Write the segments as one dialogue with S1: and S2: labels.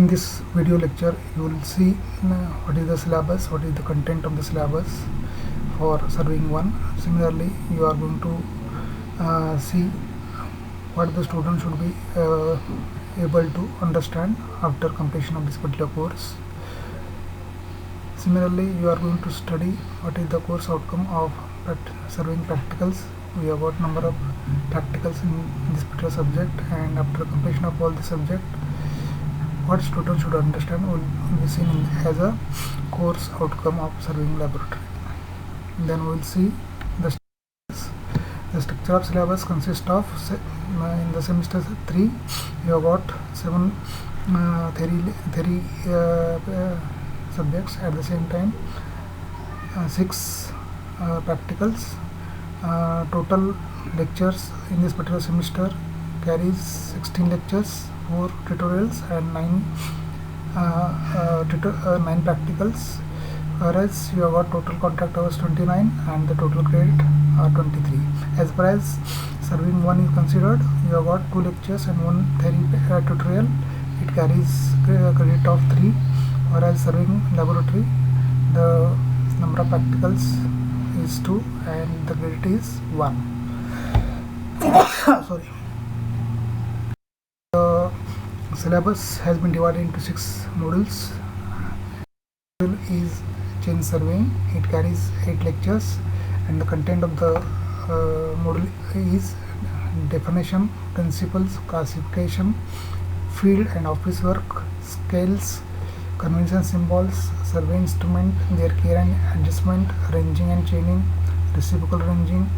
S1: In this video lecture you will see what is the syllabus, what is the content of the syllabus for Surveying 1. Similarly, you are going to see what the student should be able to understand after completion of this particular course. Similarly, you are going to study what is the course outcome of surveying practicals. We have got number of practicals in this particular subject, and after completion of all the subject, what students should understand will be seen as a course outcome of surveying laboratory. Then we will see the structure of syllabus consists of in the semester 3 you have got 7 theory subjects, at the same time 6 practicals. Total lectures in this particular semester carries 16 lectures, 4 tutorials and 9 practicals, whereas you have got total contract hours 29 and the total credit are 23. As far as Surveying 1 is considered, you have got 2 lectures and 1 theory tutorial. It carries credit of 3, whereas Surveying laboratory, the number of practicals is 2 and the credit is 1. Sorry. The syllabus has been divided into 6 modules. Module is change surveying. It carries 8 lectures, and the content of the module is definition, principles, classification, field and office work, scales, convention symbols, survey instrument, their care and adjustment, ranging and chaining, reciprocal ranging,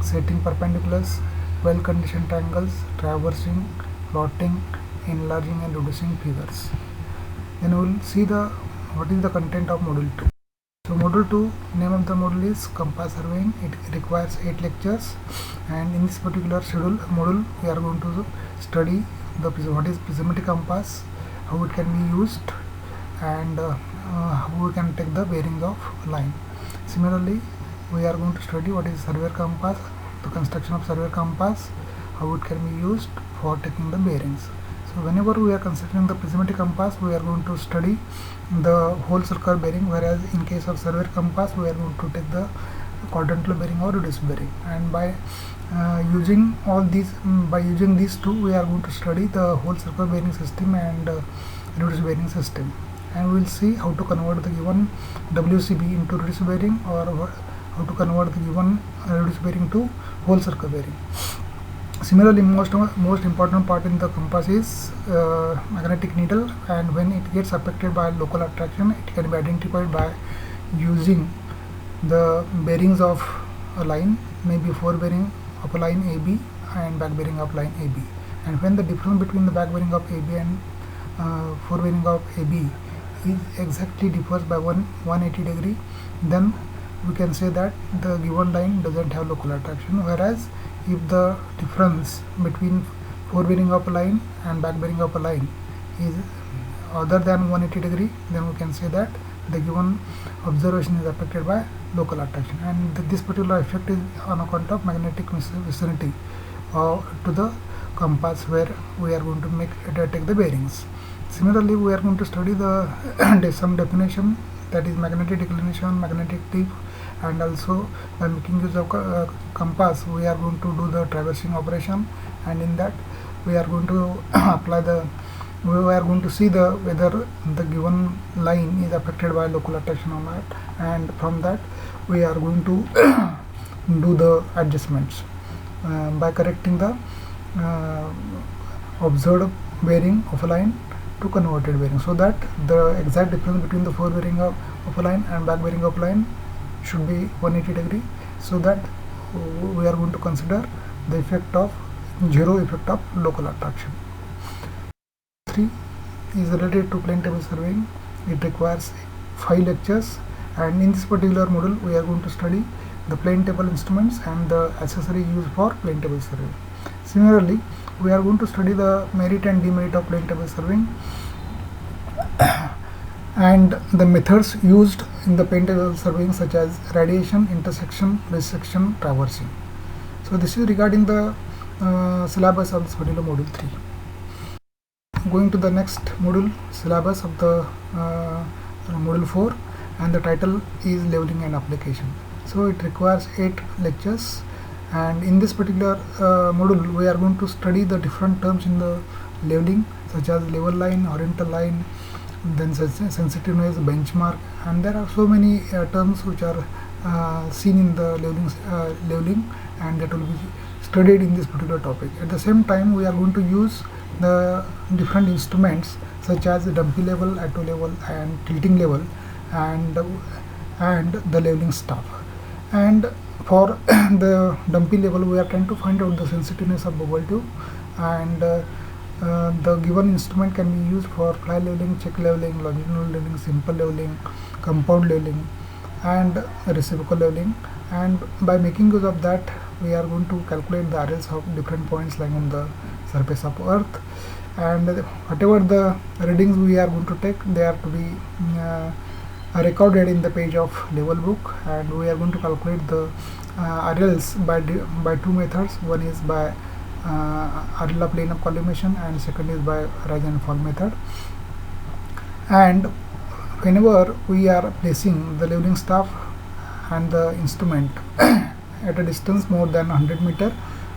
S1: setting perpendiculars, well conditioned triangles, traversing, plotting, enlarging and reducing figures. Then we will see what is the content of module 2. So module 2, name of the module is compass surveying. It requires 8 lectures, and in this particular module we are going to study what is prismatic compass, how it can be used, and how we can take the bearings of line. Similarly, we are going to study what is surveyor compass, the construction of surveyor compass, how it can be used for taking the bearings. So whenever we are considering the prismatic compass, we are going to study the whole circle bearing, whereas in case of surveyor compass we are going to take the quadrantal bearing or reduced bearing. And by using these two, we are going to study the whole circle bearing system and reduced bearing system, and we will see how to convert the given WCB into reduced bearing, or how to convert the given reduced bearing to whole circle bearing. Similarly, most important part in the compass is magnetic needle, and when it gets affected by local attraction, it can be identified by using the bearings of a line, maybe fore bearing of a line AB and back bearing of line AB. And when the difference between the back bearing of AB and fore bearing of AB is exactly differs by 180 degree, then we can say that the given line doesn't have local attraction. Whereas if the difference between fore bearing of a line and back bearing of a line is other than 180 degree, then we can say that the given observation is affected by local attraction, and this particular effect is on account of magnetic vicinity to the compass where we are going to take the bearings. Similarly, we are going to study some definition, that is magnetic declination, magnetic tip, and also by making use of compass we are going to do the traversing operation, and in that we are going to we are going to see whether the given line is affected by local attraction or not, and from that we are going to do the adjustments by correcting the observed bearing of a line to converted bearing, so that the exact difference between the fore bearing of a line and back bearing of a line should be 180 degree, so that we are going to consider the zero effect of local attraction. 3 is related to plane table surveying. It requires 5 lectures, and in this particular module we are going to study the plane table instruments and the accessory used for plane table surveying. Similarly, we are going to study the merit and demerit of plane table surveying and the methods used in the plane table surveying, such as radiation, intersection, resection, traversing. So this is regarding the syllabus of this particular module 3. going to the next module syllabus of the module 4, and the title is leveling and application. So it requires 8 lectures, and in this particular module we are going to study the different terms in the leveling, such as level line, horizontal line, then sensitiveness, benchmark, and there are so many terms which are seen in the leveling, and that will be studied in this particular topic. At the same time, we are going to use the different instruments such as the dumpy level, atto level, and tilting level, and the leveling staff. And for the dumpy level, we are trying to find out the sensitiveness of bubble tube, and the given instrument can be used for fly leveling, check leveling, longitudinal leveling, simple leveling, compound leveling, and reciprocal leveling. And by making use of that, we are going to calculate the RLs of different points lying on the surface of Earth, and whatever the readings we are going to take, they are to be recorded in the page of level book, and we are going to calculate the RLs by two methods. One is by RL plane of collimation, and second is by rise and fall method. And whenever we are placing the leveling staff and the instrument at a distance more than 100 meter,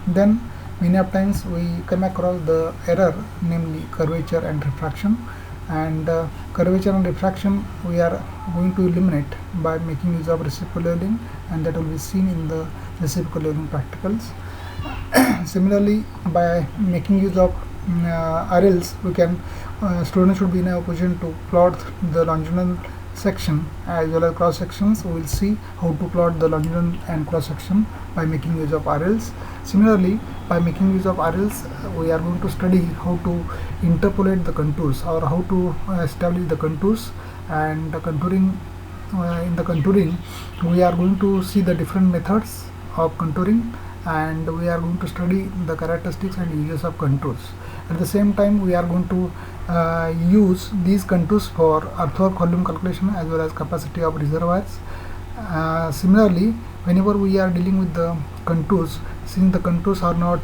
S1: then many of times we come across the error, namely curvature and refraction. And curvature and refraction we are going to eliminate by making use of reciprocal leveling, and that will be seen in the reciprocal leveling practicals. Similarly, by making use of RLs, we can students should be in a position to plot the longitudinal section as well as cross sections. We will see how to plot the longitudinal and cross section by making use of RLs. Similarly, by making use of RLs, we are going to study how to interpolate the contours, or how to establish the contours. And the contouring, in the contouring, we are going to see the different methods of contouring, and we are going to study the characteristics and uses of contours. At the same time, we are going to use these contours for earthwork volume calculation as well as capacity of reservoirs. Similarly, whenever we are dealing with the contours, since the contours are not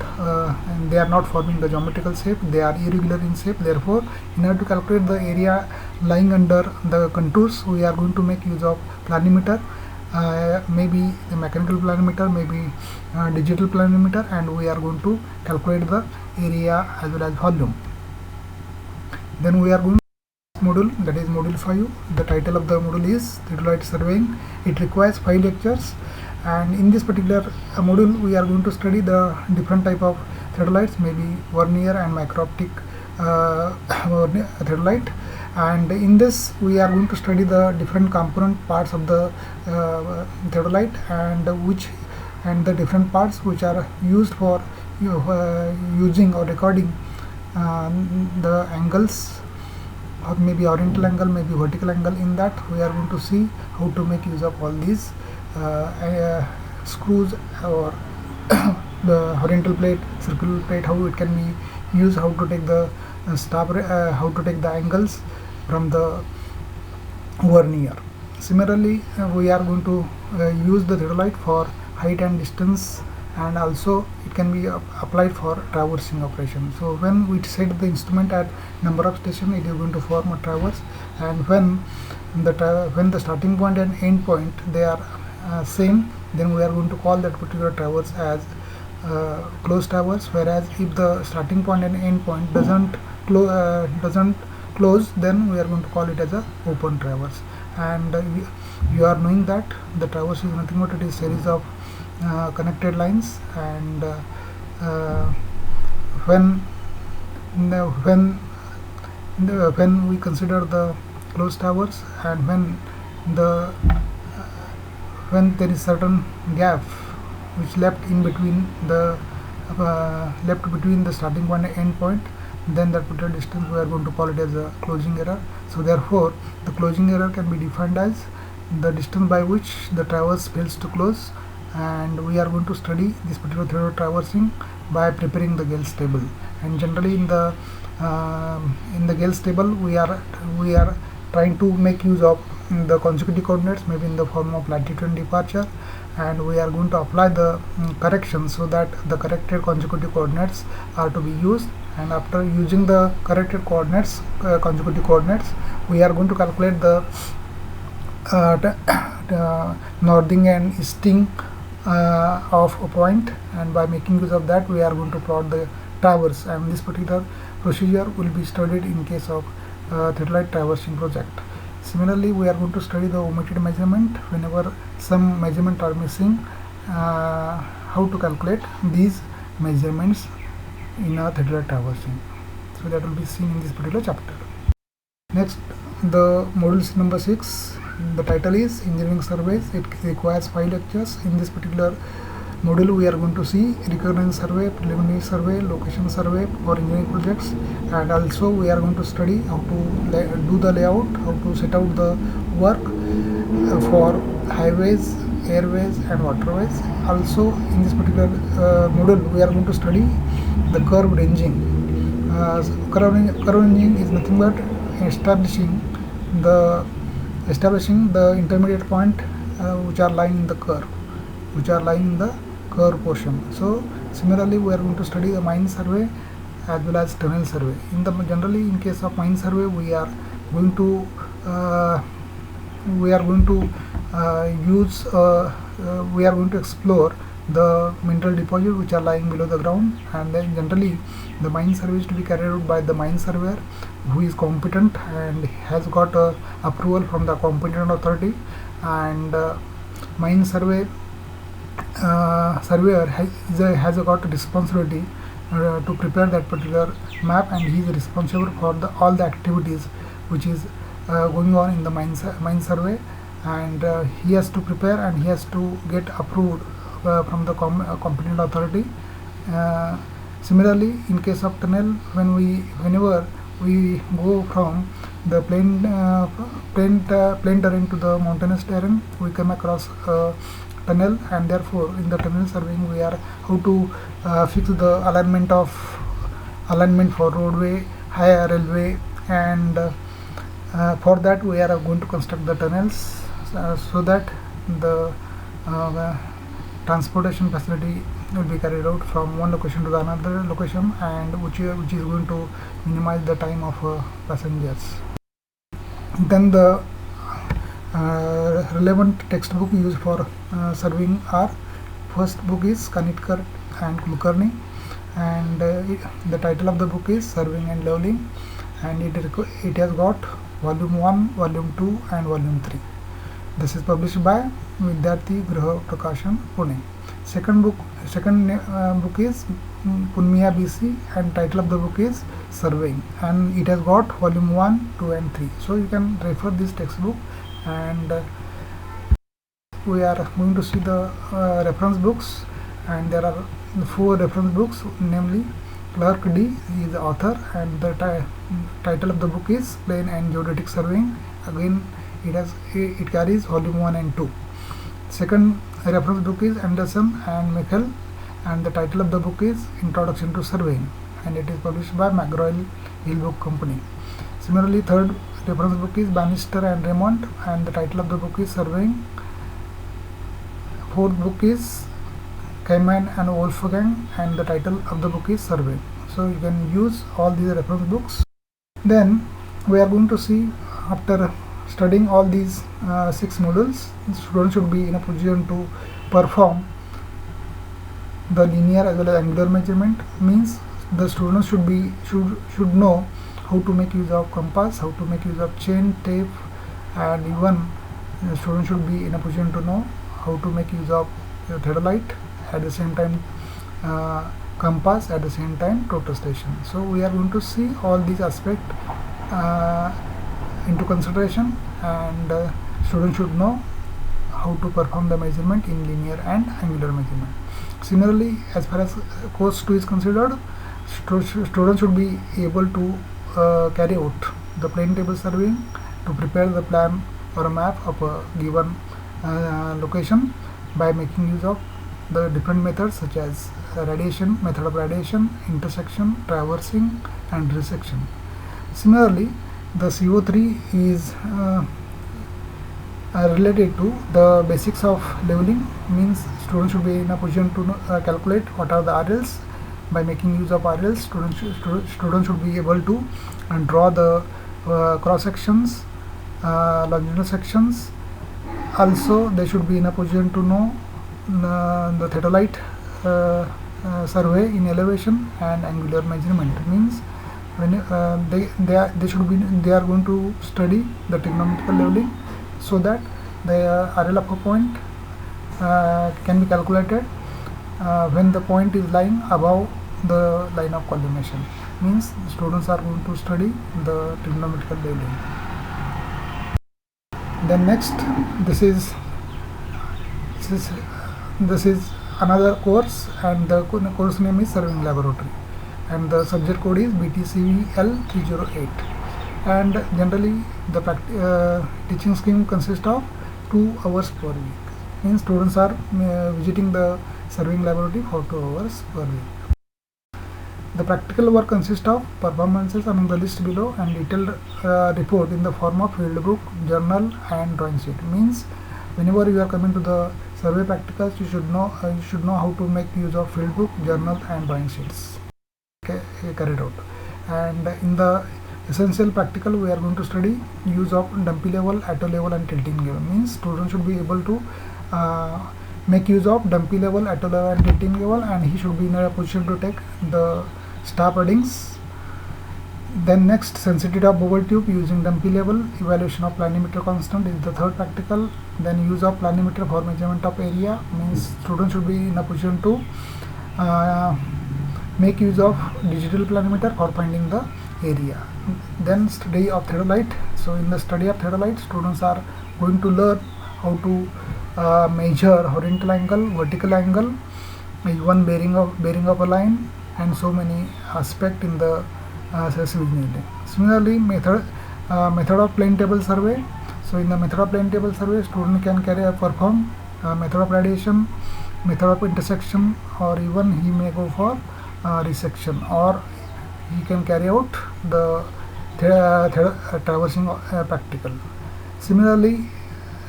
S1: they are not forming the geometrical shape, they are irregular in shape. Therefore, in order to calculate the area lying under the contours, we are going to make use of planimeter, maybe the mechanical planimeter, maybe digital planimeter, and we are going to calculate the area as well as volume. Then we are going to module, that is module 5. The title of the module is theodolite surveying. It requires 5 lectures, and in this particular module we are going to study the different type of theodolites, maybe vernier and micro-optic theodolite. And in this we are going to study the different component parts of the theodolite, and the different parts which are used for using or recording the angles, or maybe horizontal angle, maybe vertical angle. In that we are going to see how to make use of all these screws, or the horizontal plate, circular plate, how it can be used, how to take the how to take the angles from the vernier. Similarly, we are going to use the theodolite for height and distance, and also it can be applied for traversing operation. So when we set the instrument at number of station, it is going to form a traverse, and when the starting point and end point they are same, then we are going to call that particular traverse as closed traverse. Whereas if the starting point and end point doesn't close, then we are going to call it as a open traverse. And you are knowing that the traverse is nothing but it is series of connected lines, and when we consider the closed traverse, and when there is certain gap which left in between the starting point and end point, then that particular distance we are going to call it as a closing error. So therefore, the closing error can be defined as the distance by which the traverse fails to close, and we are going to study this particular theory of traversing by preparing the Gales table. And generally in the Gales table we are trying to make use of the consecutive coordinates, maybe in the form of latitude and departure, and we are going to apply the corrections so that the corrected consecutive coordinates are to be used, and after using the corrected coordinates, consecutive coordinates, we are going to calculate the northing and easting of a point, and by making use of that we are going to plot the traverse, and this particular procedure will be studied in case of theodolite traversing project. Similarly, we are going to study the omitted measurement. Whenever some measurement are missing, how to calculate these measurements in a theodolite traversing. So that will be seen in this particular chapter. Next, the module number 6. The title is Engineering Surveys. It requires 5 lectures. In this particular module, we are going to see recurrence survey, preliminary survey, location survey for engineering projects, and also we are going to study how to do the layout, how to set out the work for highways, airways and waterways. Also in this particular module, we are going to study the curve ranging. Curve ranging is nothing but establishing the intermediate point which are lying in the curve, portion. So similarly, we are going to study the mine survey as well as tunnel survey. Generally, in case of mine survey, we are going to explore the mineral deposit which are lying below the ground, and then generally the mine survey is to be carried out by the mine surveyor who is competent and has got approval from the competent authority, and mine surveyor has got a responsibility to prepare that particular map, and he is responsible for all the activities which is going on in the mine survey, and he has to prepare and he has to get approved from the competent authority. Similarly, in case of tunnel, whenever we go from the plain terrain to the mountainous terrain, we come across tunnel, and therefore in the tunnel surveying we are how to fix the alignment for roadway, higher railway, and for that we are going to construct the tunnels so that the transportation facility will be carried out from one location to the another location, and which is going to minimize the time of passengers. Then the relevant textbook used for surveying are, first book is Kanitkar and Kulkarni, and the title of the book is Surveying and Leveling, and it has got volume 1, volume 2 and volume 3. This is published by Vidyarthi Griha Prakashan, Pune. Second book is Punmiya BC, and title of the book is Surveying, and it has got volume 1, 2 and 3. So you can refer this textbook, and we are going to see the reference books, and there are 4 reference books, namely Clark D is the author, and the title of the book is Plane and Geodetic Surveying. Again, it carries volume 1 and 2. Second reference book is Anderson and Michael, and the title of the book is Introduction to Surveying, and it is published by McGraw-Hill Book Company. Similarly, third reference book is Bannister and Raymond, and the title of the book is Surveying. Fourth book is Kaiman and Wolfgang, and the title of the book is Survey. So you can use all these reference books. Then we are going to see, after studying all these 6 modules, students should be in a position to perform the linear as well as angular measurement. Means the students should know how to make use of compass, how to make use of chain, tape, and even the student should be in a position to know how to make use of theodolite, at the same time compass, at the same time protestation. So we are going to see all these aspects into consideration, and students should know how to perform the measurement in linear and angular measurement. Similarly, as far as course 2 is considered, students should be able to carry out the plane table surveying to prepare the plan or a map of a given location by making use of the different methods such as method of radiation, intersection, traversing and resection. Similarly, the CO3 is related to the basics of leveling. Means students should be in a position to calculate what are the RLs, by making use of RLs, students should be able to draw the cross sections, longitudinal sections. Also, they should be in a position to know the theodolite survey in elevation and angular measurement. Means when they are going to study the trigonometrical leveling, so that the RL upper point can be calculated when the point is lying above the line of collimation. Means students are going to study the trigonometrical leveling. Then next, this is another course, and the course name is Surveying Laboratory, and the subject code is BTCVL 308. And generally the teaching scheme consists of 2 hours per week. Means students are visiting the surveying laboratory for 2 hours per week. The practical work consists of performances among the list below and detailed report in the form of field book, journal and drawing sheet. Means whenever you are coming to the survey practicals, you should know how to make use of field book, journal and drawing sheets carried out. And in the essential practical, we are going to study use of dumpy level, atto level and tilting level. Means students should be able to make use of dumpy level, atto level and tilting level, and he should be in a position to take the star readings. Then next, sensitivity of bubble tube using dumpy level, evaluation of planimeter constant is the third practical. Then use of planimeter for measurement of area. Means students should be in a position to make use of digital planimeter for finding the area. Then study of theodolite. So in the study of theodolite, students are going to learn how to measure horizontal angle, vertical angle, even bearing of a line, and so many aspects in the civil engineering. Similarly, method of plane table survey. So in the method of plane table survey, student can perform method of radiation, method of intersection, or even he may go for resection, or he can carry out the traversing practical. Similarly,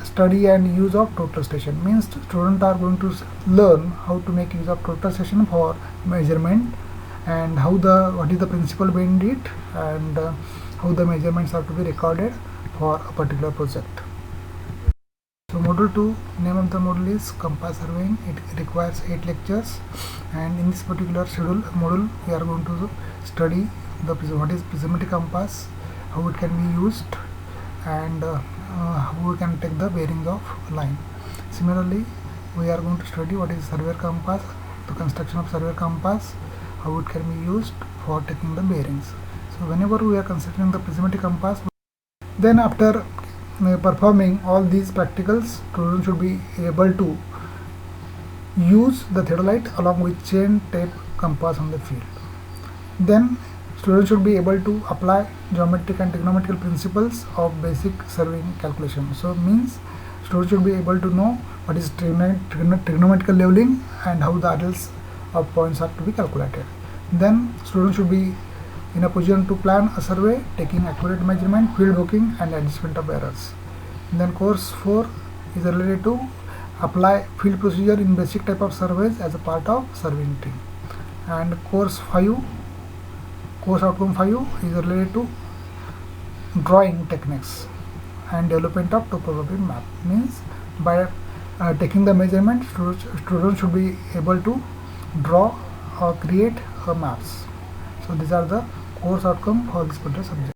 S1: study and use of total station. Means students are going to learn how to make use of total station for measurement, and what is the principal behind it, and how the measurements are to be recorded for a particular project. So module 2, name of the module is Compass Surveying. It requires 8 lectures, and in this particular module we are going to study what is prismatic compass, how it can be used, and how we can take the bearings of line. Similarly, we are going to study what is surveyor compass, the construction of surveyor compass, how it can be used for taking the bearings. So whenever we are considering the prismatic compass, then after performing all these practicals, students should be able to use the theodolite along with chain, tape, compass on the field. Then students should be able to apply geometric and trigonometrical principles of basic surveying calculation. So means students should be able to know what is trigonometrical leveling and how the RLs of points are to be calculated. Then students should be in a position to plan a survey, taking accurate measurement, field booking and adjustment of errors. Then course 4 is related to apply field procedure in basic type of surveys as a part of surveying team. And course outcome 5 is related to drawing techniques and development of topographic map. Means by taking the measurement, students should be able to draw or create maps. So these are the course outcome for this particular subject.